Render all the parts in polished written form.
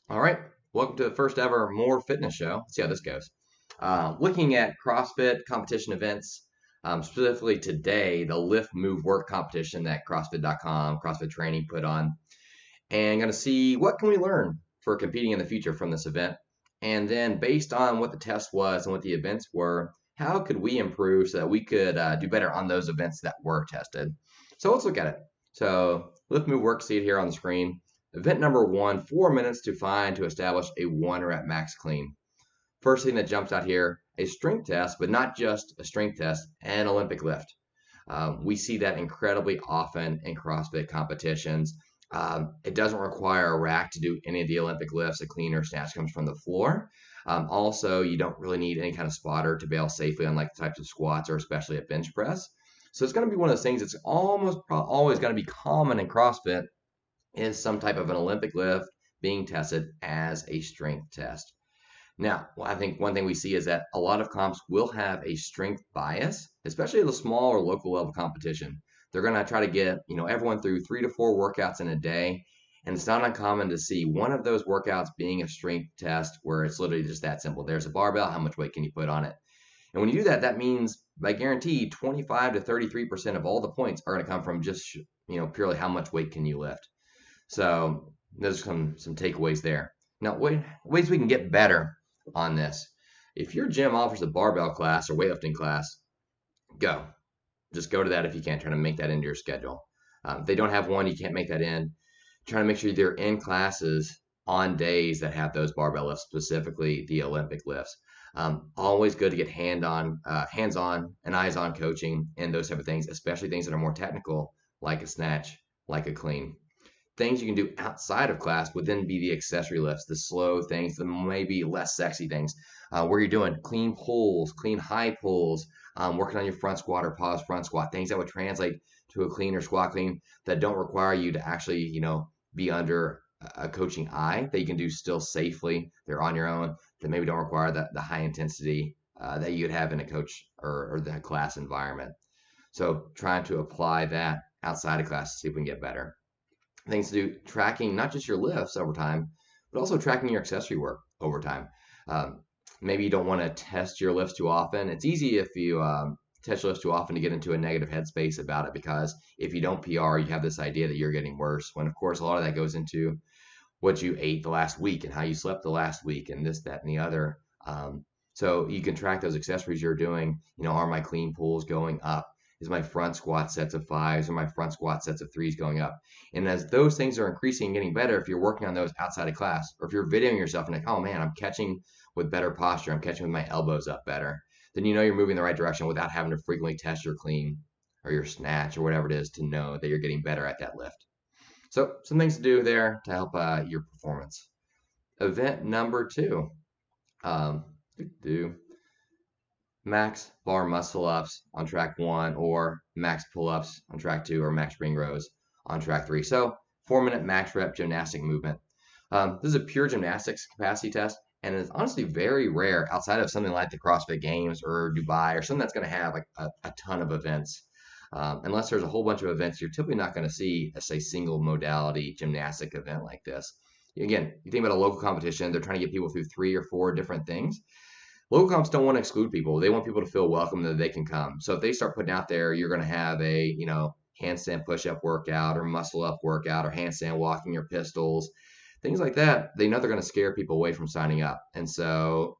All right, welcome to the first ever MOR fitness show. Let's see how this goes. Looking at CrossFit competition events, specifically today, the Lift Move Work competition that CrossFit.com, CrossFit Training put on, and going to see what can we learn for competing in the future from this event. And then based on what the test was and what the events were, how could we improve so that we could do better on those events that were tested? So let's look at it. So Lift Move Work, see it here on the screen. Event number 1, 4 minutes to find to establish a 1 rep max clean. First thing that jumps out here, a strength test, but not just a strength test, an Olympic lift. We see that incredibly often in CrossFit competitions. It doesn't require a rack to do any of the Olympic lifts. A clean or snatch comes from the floor. Also, you don't really need any kind of spotter to bail safely on like the types of squats or especially at bench press. So it's going to be one of those things that's almost always going to be common in CrossFit is some type of an Olympic lift being tested as a strength test. Now, I think one thing we see is that a lot of comps will have a strength bias, especially the small or local level competition. They're going to try to get, everyone through 3 to 4 workouts in a day, and it's not uncommon to see one of those workouts being a strength test where it's literally just that simple. There's a barbell, how much weight can you put on it? And when you do that, that means by guarantee 25 to 33% of all the points are going to come from just, purely how much weight can you lift. So there's some takeaways there. Now, ways we can get better on this. If your gym offers a barbell class or weightlifting class, go. Just go to that if you can. Try to make that into your schedule. If they don't have one, you can't make that in. Try to make sure they're in classes on days that have those barbell lifts, specifically the Olympic lifts. Always good to get hands-on and eyes-on coaching and those type of things, especially things that are more technical, like a snatch, like a clean. Things you can do outside of class would then be the accessory lifts, the slow things, the maybe less sexy things, where you're doing clean pulls, clean high pulls, working on your front squat or pause front squat, things that would translate to a clean or squat clean that don't require you to actually, be under a coaching eye, that you can do still safely. They're on your own, that maybe don't require the high intensity that you'd have in a coach or the class environment. So trying to apply that outside of class to see if we can get better. Things to do, tracking not just your lifts over time, but also tracking your accessory work over time. Maybe you don't want to test your lifts too often. It's easy if you test your lifts too often to get into a negative headspace about it, because if you don't PR, you have this idea that you're getting worse, when of course a lot of that goes into what you ate the last week and how you slept the last week and this, that, and the other. So you can track those accessories you're doing. Are my clean pulls going up? Is my front squat sets of 5s or my front squat sets of 3s going up? And as those things are increasing and getting better, if you're working on those outside of class, or if you're videoing yourself and like, oh man, I'm catching with better posture, I'm catching with my elbows up better, then you're moving in the right direction without having to frequently test your clean or your snatch or whatever it is to know that you're getting better at that lift. So some things to do there to help your performance. Event number 2. Um, do max bar muscle ups on track 1, or max pull ups on track 2, or max ring rows on track 3. So 4-minute max rep gymnastic movement. This is a pure gymnastics capacity test, and it's honestly very rare outside of something like the CrossFit Games or Dubai or something that's going to have like a ton of events. Unless there's a whole bunch of events, you're typically not going to see a single modality gymnastic event like this. Again, you think about a local competition, they're trying to get people through 3 or 4 different things. Local comps don't want to exclude people. They want people to feel welcome, that they can come. So if they start putting out there, you're going to have a, handstand push-up workout or muscle up workout or handstand walking or pistols, things like that, they know they're going to scare people away from signing up. And so,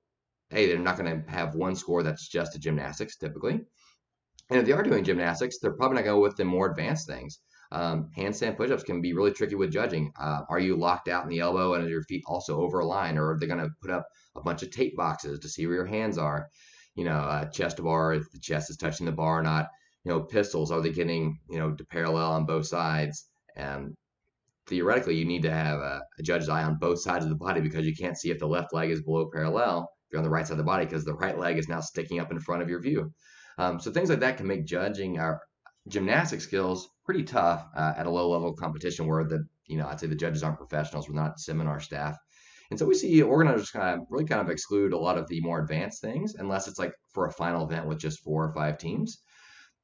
hey, they're not going to have one score that's just a gymnastics typically. And if they are doing gymnastics, they're probably not going to go with the more advanced things. Handstand push-ups can be really tricky with judging. Are you locked out in the elbow and are your feet also over a line, or are they going to put up a bunch of tape boxes to see where your hands are? Chest to bar, if the chest is touching the bar or not. Pistols, are they getting, to parallel on both sides? And theoretically, you need to have a judge's eye on both sides of the body, because you can't see if the left leg is below parallel if you're on the right side of the body, because the right leg is now sticking up in front of your view. So things like that can make judging our gymnastic skills pretty tough at a low level competition where I'd say the judges aren't professionals, we're not seminar staff. And so we see organizers kind of exclude a lot of the more advanced things, unless it's like for a final event with just 4 or 5 teams,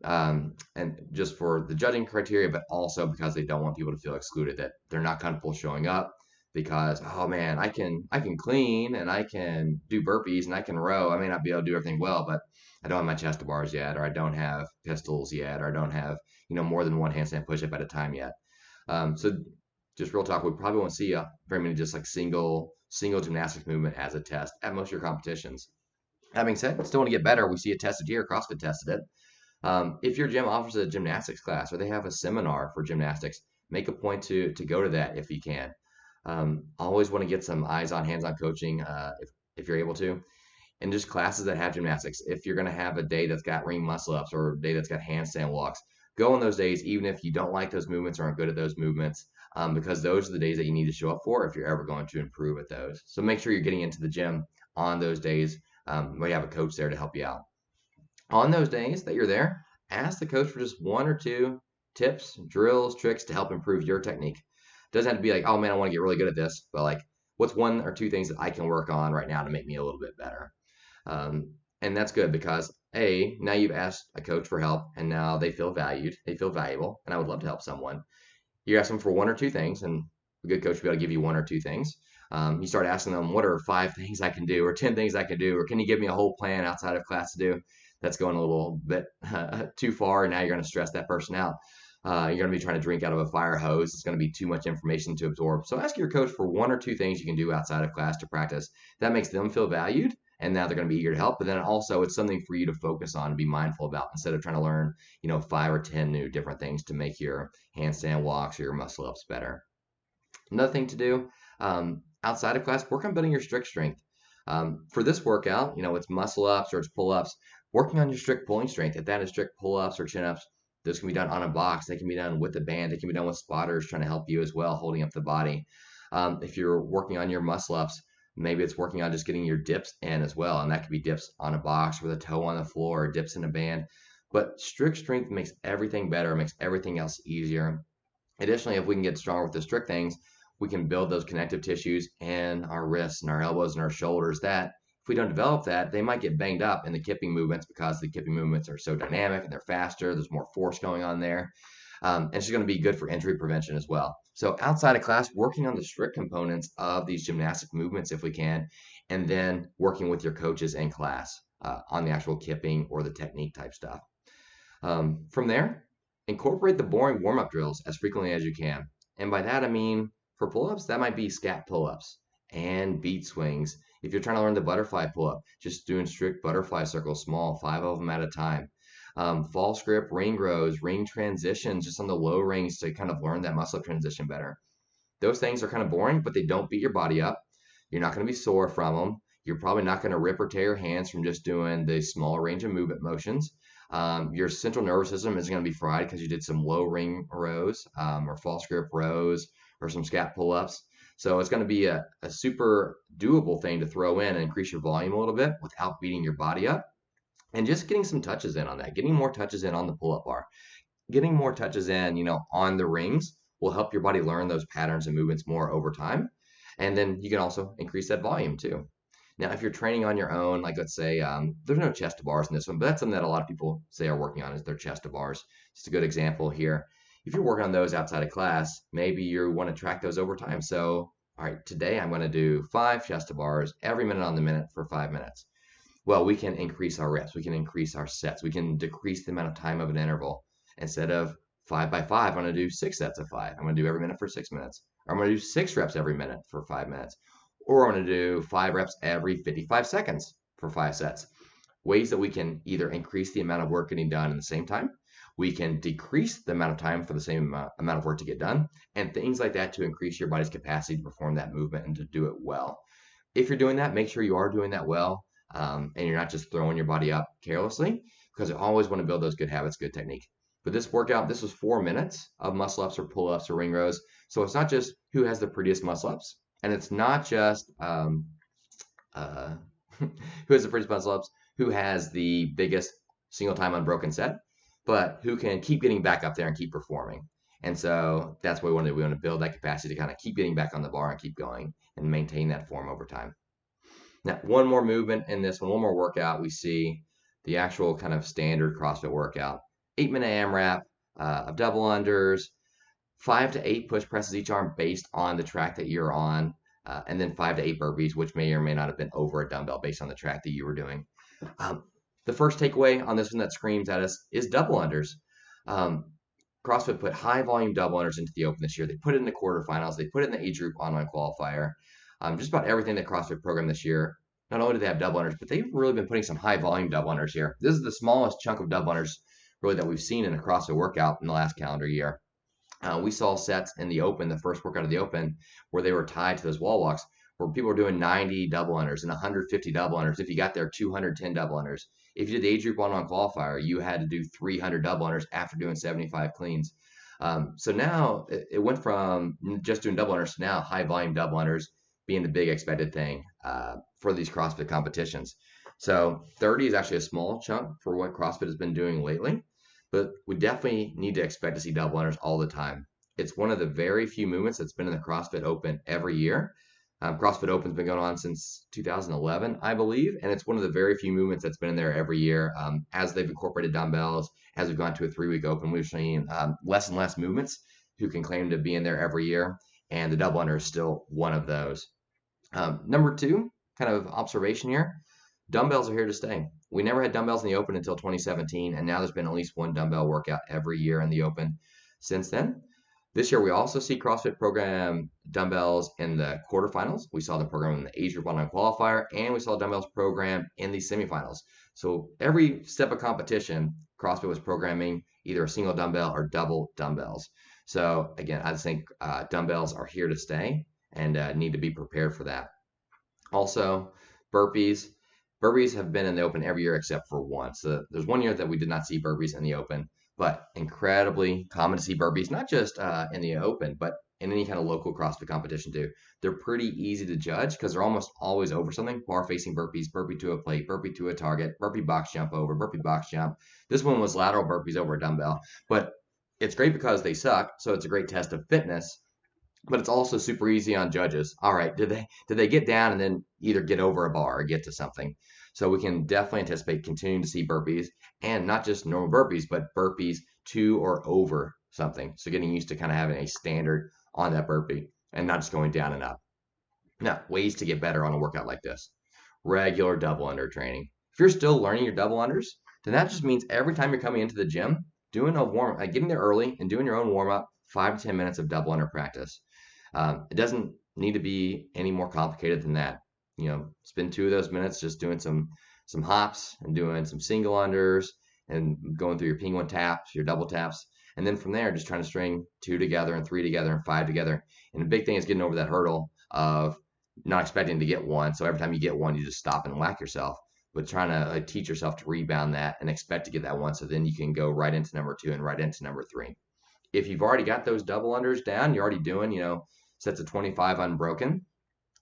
and just for the judging criteria, but also because they don't want people to feel excluded, that they're not comfortable showing up, because, oh man, I can clean and I can do burpees and I can row. I may not be able to do everything well, but I don't have my chest to bars yet, or I don't have pistols yet, or I don't have, more than one handstand push-up at a time yet. So just real talk, we probably won't see very many just like single gymnastics movement as a test at most of your competitions. That being said, still want to get better. We see it tested here. CrossFit tested it. If your gym offers a gymnastics class or they have a seminar for gymnastics, make a point to go to that if you can. Always want to get some eyes-on, hands-on coaching if you're able to, and just classes that have gymnastics. If you're going to have a day that's got ring muscle-ups or a day that's got handstand walks, go on those days, even if you don't like those movements or aren't good at those movements, because those are the days that you need to show up for if you're ever going to improve at those. So make sure you're getting into the gym on those days where you have a coach there to help you out. On those days that you're there, ask the coach for just one or two tips, drills, tricks to help improve your technique. It doesn't have to be like, oh man, I want to get really good at this, but like, what's one or two things that I can work on right now to make me a little bit better? And that's good because now you've asked a coach for help and now they feel valued, they feel valuable, and I would love to help someone. You ask them for one or two things, and a good coach will be able to give you one or two things. You start asking them, what are 5 things I can do, or 10 things I can do, or can you give me a whole plan outside of class to do? That's going a little bit too far, and now you're going to stress that person out. You're going to be trying to drink out of a fire hose. It's going to be too much information to absorb. So ask your coach for one or two things you can do outside of class to practice. That makes them feel valued, and now they're going to be eager to help. But then also it's something for you to focus on and be mindful about instead of trying to learn, 5 or 10 new different things to make your handstand walks or your muscle ups better. Another thing to do outside of class, work on building your strict strength. For this workout, it's muscle ups or it's pull ups. Working on your strict pulling strength. If that is strict pull ups or chin ups, those can be done on a box. They can be done with a band. They can be done with spotters trying to help you as well, holding up the body. If you're working on your muscle ups, maybe it's working on just getting your dips in as well. And that could be dips on a box with a toe on the floor or dips in a band. But strict strength makes everything better, makes everything else easier. Additionally, if we can get stronger with the strict things, we can build those connective tissues in our wrists and our elbows and our shoulders that if we don't develop that, they might get banged up in the kipping movements because the kipping movements are so dynamic and they're faster. There's more force going on there. And it's going to be good for injury prevention as well. So outside of class, working on the strict components of these gymnastic movements if we can, and then working with your coaches in class on the actual kipping or the technique type stuff. From there, incorporate the boring warm-up drills as frequently as you can. And by that, I mean, for pull-ups, that might be scat pull-ups and beat swings. If you're trying to learn the butterfly pull-up, just doing strict butterfly circles, small, 5 of them at a time. False grip, ring rows, ring transitions, just on the low rings to kind of learn that muscle transition better. Those things are kind of boring, but they don't beat your body up. You're not going to be sore from them. You're probably not going to rip or tear your hands from just doing the small range of movement motions. Your central nervous system is going to be fried because you did some low ring rows or false grip rows or some scat pull-ups. So it's going to be a super doable thing to throw in and increase your volume a little bit without beating your body up. And just getting some touches in on that, getting more touches in on the pull-up bar, getting more touches in, on the rings will help your body learn those patterns and movements more over time. And then you can also increase that volume too. Now, if you're training on your own, like let's say there's no chest to bars in this one, but that's something that a lot of people say are working on is their chest to bars. Just a good example here. If you're working on those outside of class, maybe you want to track those over time. So, all right, today I'm going to do 5 chest to bars every minute on the minute for 5 minutes. Well, we can increase our reps. We can increase our sets. We can decrease the amount of time of an interval. Instead of 5 by 5, I'm going to do 6 sets of 5. I'm going to do every minute for 6 minutes. Or I'm going to do 6 reps every minute for 5 minutes. Or I'm going to do 5 reps every 55 seconds for 5 sets. Ways that we can either increase the amount of work getting done in the same time, we can decrease the amount of time for the same amount of work to get done, and things like that to increase your body's capacity to perform that movement and to do it well. If you're doing that, make sure you are doing that well, and you're not just throwing your body up carelessly, because you always want to build those good habits, good technique. But this workout, this was 4 minutes of muscle ups or pull ups or ring rows. So it's not just who has the prettiest muscle ups, and it's not just who has the prettiest muscle ups, who has the biggest single time unbroken set, but who can keep getting back up there and keep performing. And so that's what we want to do. We want to build that capacity to kind of keep getting back on the bar and keep going and maintain that form over time. Now, one more movement in this one, one more workout, we see the actual kind of standard CrossFit workout. 8-minute AMRAP of double unders, 5 to 8 push presses each arm based on the track that you're on, and then 5 to 8 burpees, which may or may not have been over a dumbbell based on the track that you were doing. The first takeaway on this one that screams at us is double unders. CrossFit put high volume double unders into the open this year. They put it in the quarterfinals. They put it in the age group online qualifier. Just about everything that CrossFit programmed this year. Not only do they have double unders, but they've really been putting some high volume double unders here. This is the smallest chunk of double unders really that we've seen in a CrossFit workout in the last calendar year. We saw sets in the open, the first workout of the open, where they were tied to those wall walks, where people were doing 90 double unders and 150 double unders. If you got there, 210 double unders. If you did the age group one-on qualifier, you had to do 300 double unders after doing 75 cleans. So now it went from just doing double unders to now high volume double unders being the big expected thing for these CrossFit competitions. So 30 is actually a small chunk for what CrossFit has been doing lately, but we definitely need to expect to see double unders all the time. It's one of the very few movements that's been in the CrossFit Open every year. CrossFit Open's been going on since 2011, I believe, and it's one of the very few movements that's been in there every year. As they've incorporated dumbbells, as we've gone to a 3-week open, we've seen less and less movements who can claim to be in there every year, and the double under is still one of those. Number 2, kind of observation here, dumbbells are here to stay. We never had dumbbells in the open until 2017, and now there's been at least one dumbbell workout every year in the open since then. This year, we also see CrossFit program dumbbells in the quarterfinals. We saw the program in the age group online qualifier, and we saw dumbbells program in the semifinals. So every step of competition, CrossFit was programming either a single dumbbell or double dumbbells. So again, I just think dumbbells are here to stay and need to be prepared for that. Also, burpees. Burpees have been in the open every year except for one. So there's one year that we did not see burpees in the open, but incredibly common to see burpees, not just in the open, but in any kind of local CrossFit competition too. They're pretty easy to judge because they're almost always over something. Bar facing burpees, burpee to a plate, burpee to a target, burpee box jump over, burpee box jump. This one was lateral burpees over a dumbbell, but it's great because they suck. So it's a great test of fitness, but it's also super easy on judges. All right, did they get down and then either get over a bar or get to something? So we can definitely anticipate continuing to see burpees, and not just normal burpees, but burpees to or over something. So getting used to kind of having a standard on that burpee and not just going down and up. Now, ways to get better on a workout like this. Regular double under training. If you're still learning your double unders, then that just means every time you're coming into the gym, doing a warm, getting there early and doing your own warm up, 5 to 10 minutes of double under practice. It doesn't need to be any more complicated than that. Spend 2 of those minutes just doing some hops and doing some single unders and going through your penguin taps, your double taps. And then from there, just trying to string 2 together and 3 together and 5 together. And the big thing is getting over that hurdle of not expecting to get one. So every time you get one, you just stop and whack yourself, but trying to teach yourself to rebound that and expect to get that one. So then you can go right into number 2 and right into number 3. If you've already got those double unders down, you're already doing, sets of 25 unbroken,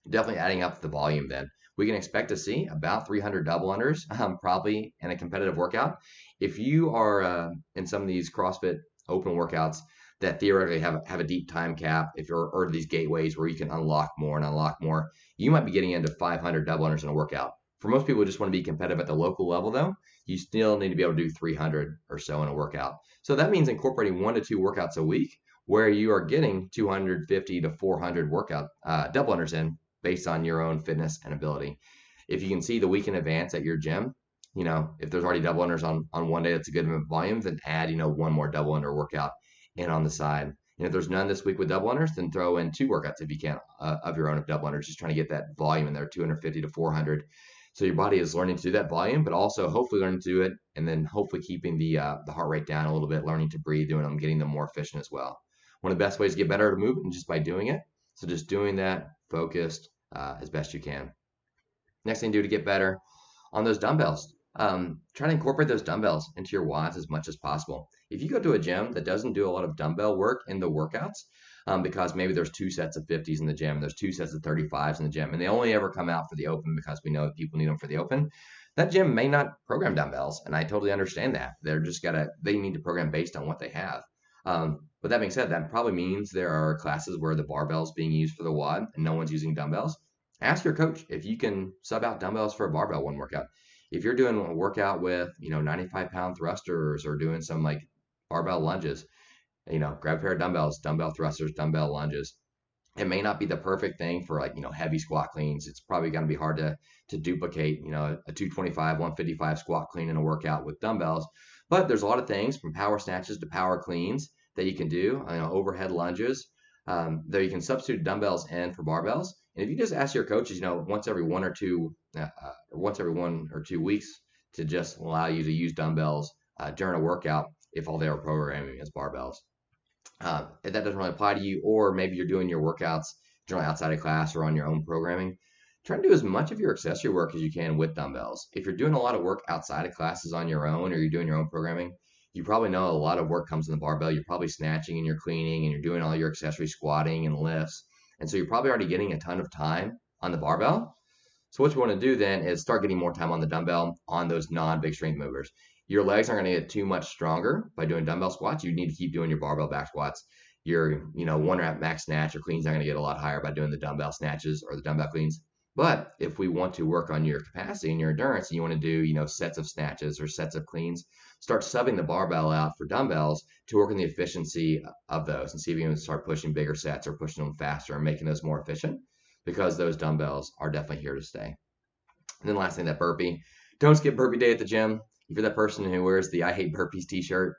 definitely adding up the volume then. We can expect to see about 300 double unders probably in a competitive workout. If you are in some of these CrossFit open workouts that theoretically have a deep time cap, or these gateways where you can unlock more, you might be getting into 500 double unders in a workout. For most people who just want to be competitive at the local level though, you still need to be able to do 300 or so in a workout. So that means incorporating 1 to 2 workouts a week where you are getting 250 to 400 workout double unders in based on your own fitness and ability. If you can see the week in advance at your gym, if there's already double unders on one day, that's a good volume, then add, 1 more double under workout in on the side. And if there's none this week with double unders, then throw in 2 workouts if you can of your own of double unders, just trying to get that volume in there, 250 to 400. So your body is learning to do that volume, but also hopefully learning to do it, and then hopefully keeping the heart rate down a little bit, learning to breathe, doing them, getting them more efficient as well. One of the best ways to get better at a movement is just by doing it. So just doing that focused as best you can. Next thing to do to get better on those dumbbells, try to incorporate those dumbbells into your WODs as much as possible. If you go to a gym that doesn't do a lot of dumbbell work in the workouts, because maybe there's 2 sets of 50s in the gym, there's 2 sets of 35s in the gym, and they only ever come out for the open because we know that people need them for the open, that gym may not program dumbbells, and I totally understand that. They need to program based on what they have. But that being said, that probably means there are classes where the barbell's being used for the WOD and no one's using dumbbells. Ask your coach if you can sub out dumbbells for a barbell one workout. If you're doing a workout with 95-pound thrusters or doing some barbell lunges, grab a pair of dumbbells, dumbbell thrusters, dumbbell lunges. It may not be the perfect thing for like, heavy squat cleans. It's probably going to be hard to duplicate, a 225, 155 squat clean in a workout with dumbbells. But there's a lot of things from power snatches to power cleans that you can do, overhead lunges, that you can substitute dumbbells in for barbells. And if you just ask your coaches, once every 1 or 2 weeks to just allow you to use dumbbells during a workout, if all they are programming is barbells. If that doesn't really apply to you, or maybe you're doing your workouts generally outside of class or on your own programming, try to do as much of your accessory work as you can with dumbbells. If you're doing a lot of work outside of classes on your own, or you're doing your own programming, you probably know a lot of work comes in the barbell. You're probably snatching and you're cleaning and you're doing all your accessory squatting and lifts. And so you're probably already getting a ton of time on the barbell. So what you want to do then is start getting more time on the dumbbell on those non-big strength movers. Your legs aren't going to get too much stronger by doing dumbbell squats. You need to keep doing your barbell back squats. Your, 1 rep max snatch or cleans are going to get a lot higher by doing the dumbbell snatches or the dumbbell cleans. But if we want to work on your capacity and your endurance, and you want to do, sets of snatches or sets of cleans, start subbing the barbell out for dumbbells to work on the efficiency of those, and see if you can start pushing bigger sets or pushing them faster and making those more efficient, because those dumbbells are definitely here to stay. And then last thing, that burpee. Don't skip burpee day at the gym. If you're that person who wears the I hate burpees t-shirt,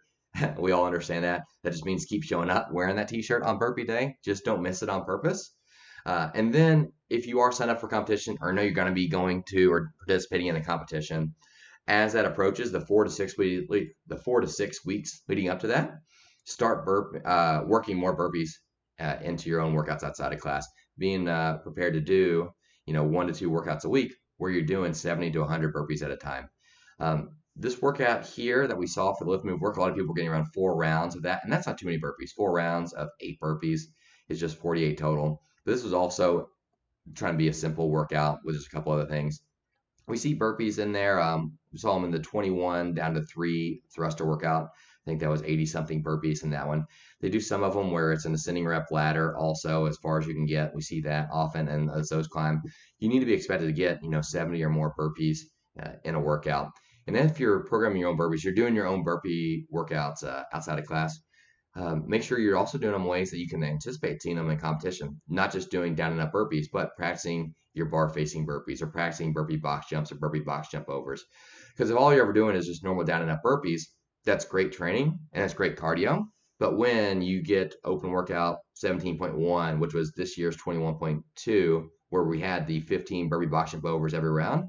we all understand that. That just means keep showing up wearing that t-shirt on burpee day. Just don't miss it on purpose. And then if you are signed up for competition, or know you're going to be going to or participating in a competition, as that approaches the 4 to 6 weeks leading up to that, start working more burpees into your own workouts outside of class. Being prepared to do 1 to 2 workouts a week where you're doing 70 to 100 burpees at a time. This workout here that we saw for the lift move work, a lot of people are getting around 4 rounds of that, and that's not too many burpees. 4 rounds of 8 burpees is just 48 total. But this was also trying to be a simple workout with just a couple other things. We see burpees in there. We saw them in the 21 down to 3 thruster workout. I think that was 80 something burpees in that one. They do some of them where it's an ascending rep ladder also, as far as you can get. We see that often, and as those climb, you need to be expected to get 70 or more burpees in a workout. And then if you're programming your own burpees, you're doing your own burpee workouts outside of class, make sure you're also doing them in ways that you can anticipate seeing them in competition, not just doing down and up burpees, but practicing your bar facing burpees, or practicing burpee box jumps or burpee box jump overs. Because if all you're ever doing is just normal down and up burpees, that's great training and it's great cardio. But when you get open workout 17.1, which was this year's 21.2, where we had the 15 burpee box jump overs every round,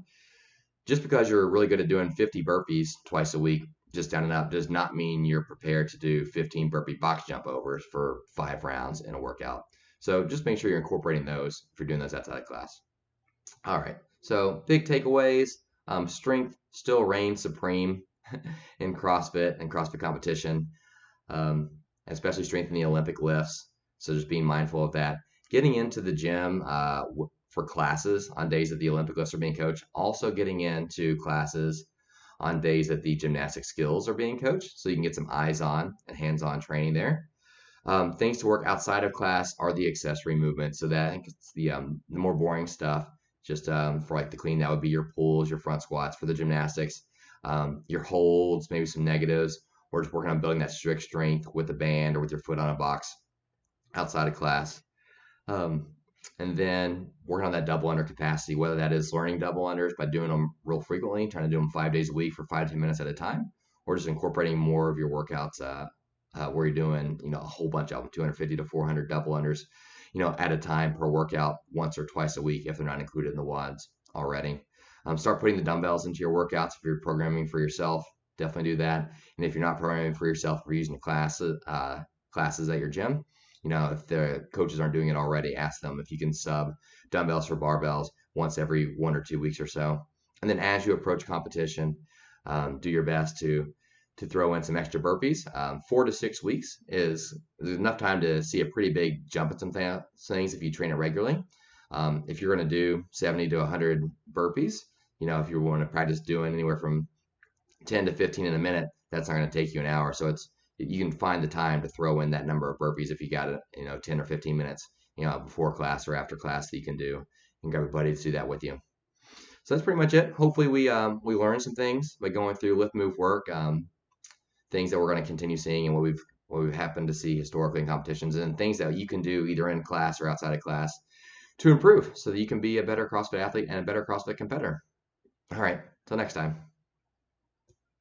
just because you're really good at doing 50 burpees twice a week, just down and up, does not mean you're prepared to do 15 burpee box jump overs for 5 rounds in a workout. So just make sure you're incorporating those if you're doing those outside of class. All right, so big takeaways. Strength still reigns supreme in CrossFit and CrossFit competition, especially strength in the Olympic lifts. So just being mindful of that. Getting into the gym for classes on days that the Olympic lifts are being coached. Also getting into classes on days that the gymnastic skills are being coached, so you can get some eyes-on and hands-on training there. Things to work outside of class are the accessory movements. So that, I think it's the more boring stuff. Just for like the clean, that would be your pulls, your front squats. For the gymnastics, your holds, maybe some negatives, or just working on building that strict strength with the band or with your foot on a box outside of class. And then working on that double under capacity, whether that is learning double unders by doing them real frequently, trying to do them 5 days a week for 5 to 10 minutes at a time, or just incorporating more of your workouts where you're doing, a whole bunch of them, 250 to 400 double unders, at a time per workout, once or twice a week if they're not included in the WODs already. Start putting the dumbbells into your workouts. If you're programming for yourself, definitely do that. And if you're not programming for yourself, we're using classes at your gym. If the coaches aren't doing it already, ask them if you can sub dumbbells for barbells once every 1 or 2 weeks or so. And then as you approach competition, do your best to throw in some extra burpees. 4 to 6 weeks is enough time to see a pretty big jump at some things if you train it regularly. If you're going to do 70 to 100 burpees, if you want to practice doing anywhere from 10 to 15 in a minute, that's not going to take you an hour. So you can find the time to throw in that number of burpees if you got it, 10 or 15 minutes, before class or after class that you can do, and grab everybody to do that with you. So that's pretty much it. Hopefully we learned some things by going through lift move work, things that we're going to continue seeing and what what we happen to see historically in competitions, and things that you can do either in class or outside of class to improve so that you can be a better CrossFit athlete and a better CrossFit competitor. All right, till next time.